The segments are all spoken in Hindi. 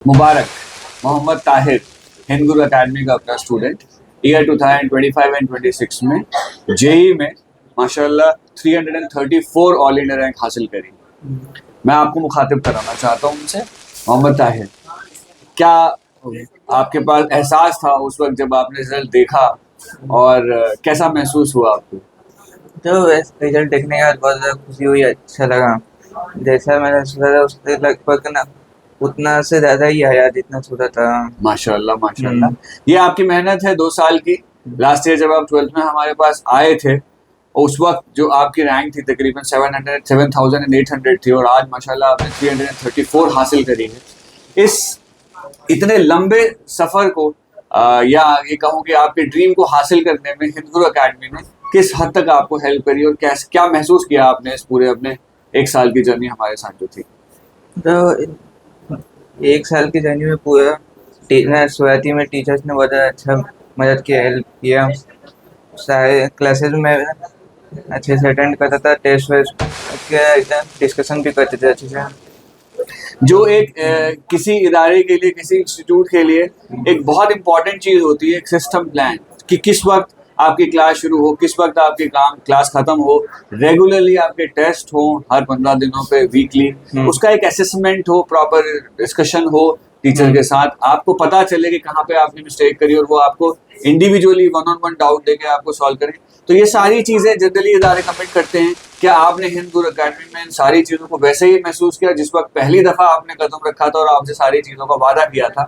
मुबारक मोहम्मद ताहिर हिंद गुरु अकेडमी का अपना स्टूडेंट ईयर 2025 एंड 26 में जेई में माशाल्लाह 334 ऑल इंडिया रैंक हासिल करी। मैं आपको मुखातिब कराना चाहता हूँ उनसे। मोहम्मद ताहिर, क्या आपके पास एहसास था उस वक्त जब आपने रिजल्ट देखा और कैसा महसूस हुआ आपको? तो रिजल्ट देखने के बाद बहुत ज़्यादा खुशी हुई, अच्छा लगा। जैसा मैंने सोचा था उससे लगभग ना उतना से ज़्यादा ही आया जितना सोचा था। माशाल्लाह माशाल्लाह, ये आपकी मेहनत है 2 साल की। लास्ट ईयर जब आप 12th में हमारे पास आए थे उस वक्त जो आपकी रैंक थी तकरीबन 7,800 थी और आज माशाल्लाह आपने 334 हासिल करी है। इस इतने लंबे सफर को या ये कहूँ कि आपके ड्रीम को हासिल करने में हिंद गुरु अकेडमी ने किस हद तक आपको हेल्प करी और क्या महसूस किया आपने इस पूरे अपने 1 साल की जर्नी हमारे साथ जो थी? तो 1 साल की जर्नी में पूरा शुरुआती में टीचर्स ने बहुत ज़्यादा अच्छा मदद किया, हेल्प किया। सारे क्लासेस में अच्छे से अटेंड करता था, टेस्ट वेस्ट एकदम डिस्कशन भी करते थे अच्छे से। जो एक किसी इदारे के लिए, किसी इंस्टीट्यूट के लिए एक बहुत इंपॉर्टेंट चीज होती है एक सिस्टम प्लान, कि किस वक्त आपकी क्लास शुरू हो, किस वक्त आपकी क्लास खत्म हो, रेगुलरली आपके टेस्ट हो हर 15 दिनों पे, वीकली उसका एक असेसमेंट हो, प्रॉपर डिस्कशन हो टीचर के साथ, आपको पता चले कि कहाँ पे आपने मिस्टेक करी और वो आपको इंडिविजुअली 1-on-1 डाउट देके आपको सॉल्व करें। तो ये सारी चीजें जनरली इदारे कमिट करते हैं। क्या आपने हिंद गुरु अकेडमी में इन सारी चीजों को वैसे ही महसूस किया जिस वक्त पहली दफा आपने कदम रखा था और आपसे सारी चीजों का वादा किया था?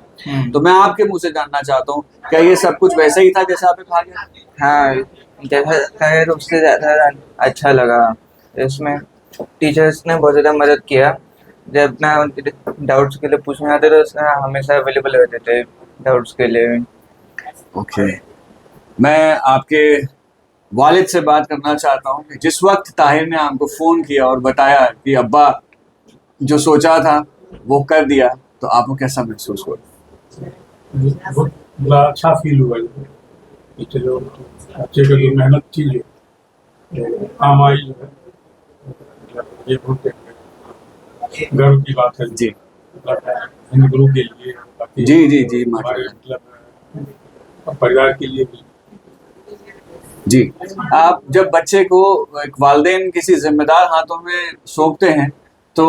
तो मैं आपके मुंह से जानना चाहता हूँ, क्या ये सब कुछ वैसे ही था जैसे आपने कहा गया? हाँ, जैसा कहे तो उससे ज़्यादा अच्छा लगा। इसमें टीचर्स ने बहुत ज़्यादा मदद किया। जब मैं डाउट्स के लिए पूछने आते तो हमेशा अवेलेबल रहते थे डाउट्स के लिए। ओके, मैं आपके वालिद से बात करना चाहता हूँ कि जिस वक्त ताहिर ने आपको फोन किया और बताया कि अब्बा जो सोचा था वो कर दिया, तो आपको कैसा महसूस हुआ? बहुत बड़ा अच्छा फील हुआ कि चलो बच्चे की जो मेहनत थी जो काम आई जो है, मतलब ये बहुत गर्व की बात है जी मतलब हिंद गुरु के लिए, बाकी जी जी जी हमारे माशाल्लाह। मतलब परिवार के लिए भी। जी, आप जब बच्चे को एक वालिदैन किसी जिम्मेदार हाथों में सौंपते हैं तो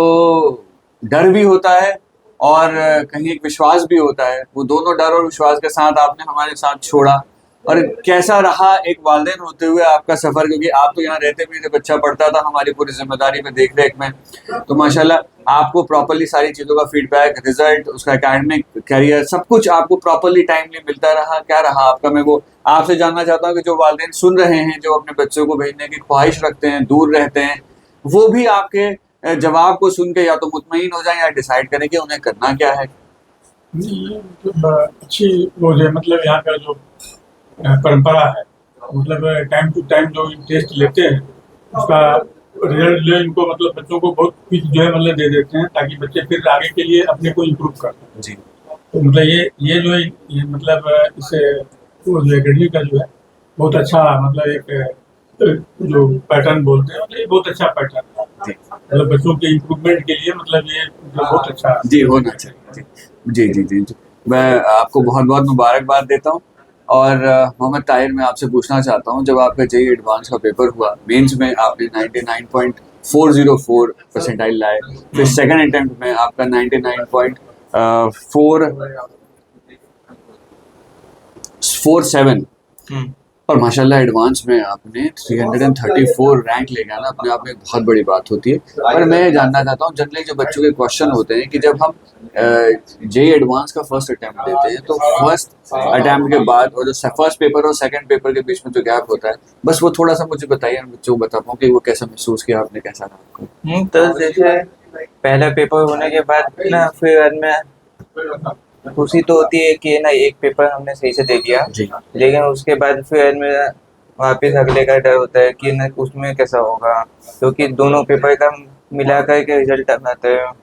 डर भी होता है और कहीं एक विश्वास भी होता है। वो दोनों डर और विश्वास के साथ आपने हमारे साथ छोड़ा। और कैसा रहा एक वालिदैन होते हुए आपका सफर, क्योंकि आप तो यहाँ रहते भी थे, बच्चा पढ़ता था हमारी पूरी जिम्मेदारी में, देख रेख में, तो माशाल्लाह आपको प्रॉपरली सारी चीज़ों का फीडबैक, रिजल्ट, उसका एकेडमिक करियर, सब कुछ आपको प्रॉपरली टाइमली मिलता रहा। क्या रहा आपका? मैं वो आपसे जानना चाहता हूँ कि जो वालिदैन सुन रहे हैं, जो अपने बच्चों को भेजने की ख्वाहिश रखते हैं, दूर रहते हैं, वो भी आपके जवाब को सुन के या तो मुतमईन हो जाए या डिसाइड करें कि उन्हें करना क्या है। ये मतलब अच्छी वो जो है, मतलब यहाँ का जो परंपरा है, मतलब टाइम टू टाइम जो टेस्ट लेते हैं उसका रिजल्ट जो इनको मतलब बच्चों को बहुत कुछ जो है मतलब दे देते हैं ताकि बच्चे फिर आगे के लिए अपने को इम्प्रूव कर सकें। जी तो मतलब ये जो है ये मतलब इस वो जो एकेडमी का जो है बहुत अच्छा मतलब एक जो पैटर्न बोलते हैं, मतलब ये बहुत अच्छा पैटर्न है, जी मतलब बच्चों के इम्प्रूवमेंट के लिए मतलब ये मतलब बहुत अच्छा जी होना चाहिए। जी जी जी जी, मैं आपको बहुत बहुत मुबारकबाद देता हूँ। और मोहम्मद ताहिर, मैं आपसे पूछना चाहता हूँ, जब आपका जेई एडवांस का पेपर हुआ, मेंस में आपने 99.404 परसेंटाइल लाए, फिर सेकंड अटेम्प्ट में आपका 99.447 और माशाल्लाह एडवांस में आपने 334 रैंक ले गया ना, अपने आप में एक बहुत बड़ी बात होती है। पर मैं जानना चाहता हूँ, जनरली जो बच्चों के क्वेश्चन होते हैं कि जब हम जेई एडवांस का फर्स्ट अटेम्प्ट देते हैं तो फर्स्ट अटेम्प्ट के बाद और जो फर्स्ट पेपर और सेकंड पेपर के बीच में जो गैप होता है, बस वो थोड़ा सा मुझे बताइए, मैं बच्चों को बता पाऊँ कि वो कैसा महसूस किया आपने, कैसा रहा आपको? तो जैसे पहला पेपर होने के बाद ना फिर बाद में खुशी तो होती है कि ना एक पेपर हमने सही से दे दिया, जी लेकिन उसके बाद फिर में वापस अगले का डर होता है कि ना उसमें कैसा होगा, क्योंकि दोनों पेपर का मिला कर के रिजल्ट बनाते हैं।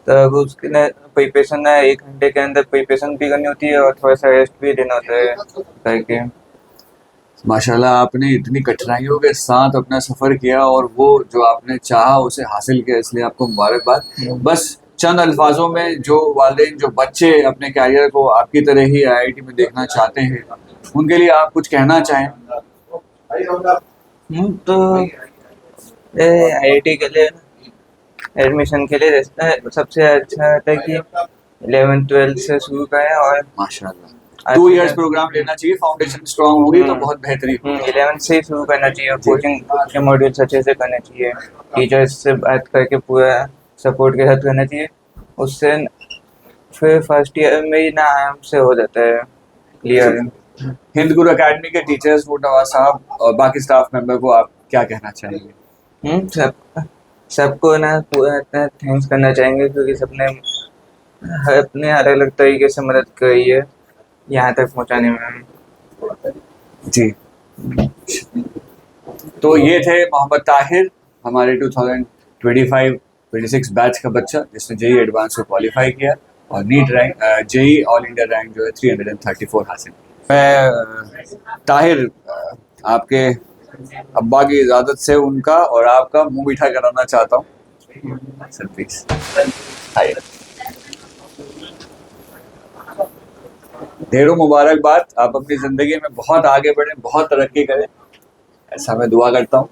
तो अब उसके ना प्रिपरेशन ना 1 घंटे के अंदर प्रिपरेशन भी करनी होती है और थोड़ा सा रेस्ट भी देना होता है करके। माशाल्लाह आपने इतनी कठिनाइयों के साथ अपना सफ़र किया और वो जो आपने चाहा उसे हासिल किया, इसलिए आपको मुबारकबाद। बस चंद अल्फाजों में जो वालिदैन जो बच्चे अपने कैरियर को आपकी तरह ही आईआईटी में देखना चाहते हैं, उनके लिए आप कुछ कहना चाहें? तो आईआईटी के लिए एडमिशन के लिए सबसे अच्छा होता है कि 11th-12th से शुरू करें और माशाल्लाह 2 इयर्स प्रोग्राम लेना चाहिए, फाउंडेशन स्ट्रांग होगी तो बहुत बेहतरीन होगा। 11th से ही शुरू करना चाहिए, कोचिंग के मॉड्यूल्स अच्छे से करने चाहिए, टीचर्स से बात करके पूरा सपोर्ट के साथ करना चाहिए, उससे फिर फर्स्ट ईयर में ही ना आराम से हो जाता है क्लियर। हिंद गुरु एकेडमी के टीचर्स नवाज साहब और बाकी स्टाफ मेंबर को आप क्या कहना चाहेंगे? सबको ना पूरा थैंक्स करना चाहेंगे क्योंकि सबने अपने अलग अलग तरीके से मदद करी है यहाँ तक पहुँचाने में। जी, तो ये थे मोहम्मद ताहिर, हमारे 2025-26 बैच का बच्चा जिसने जेई एडवांस को क्वालिफाई किया और NEET rank JEE all India rank जो है 334 हासिल की। मैं ताहिर आपके अब्बा की इजाज़त से उनका और आपका मुंह मीठा कराना चाहता हूँ सर, प्लीज आइए। ढेरों मुबारकबाद, आप अपनी ज़िंदगी में बहुत आगे बढ़ें, बहुत तरक्की करें, ऐसा मैं दुआ करता हूँ।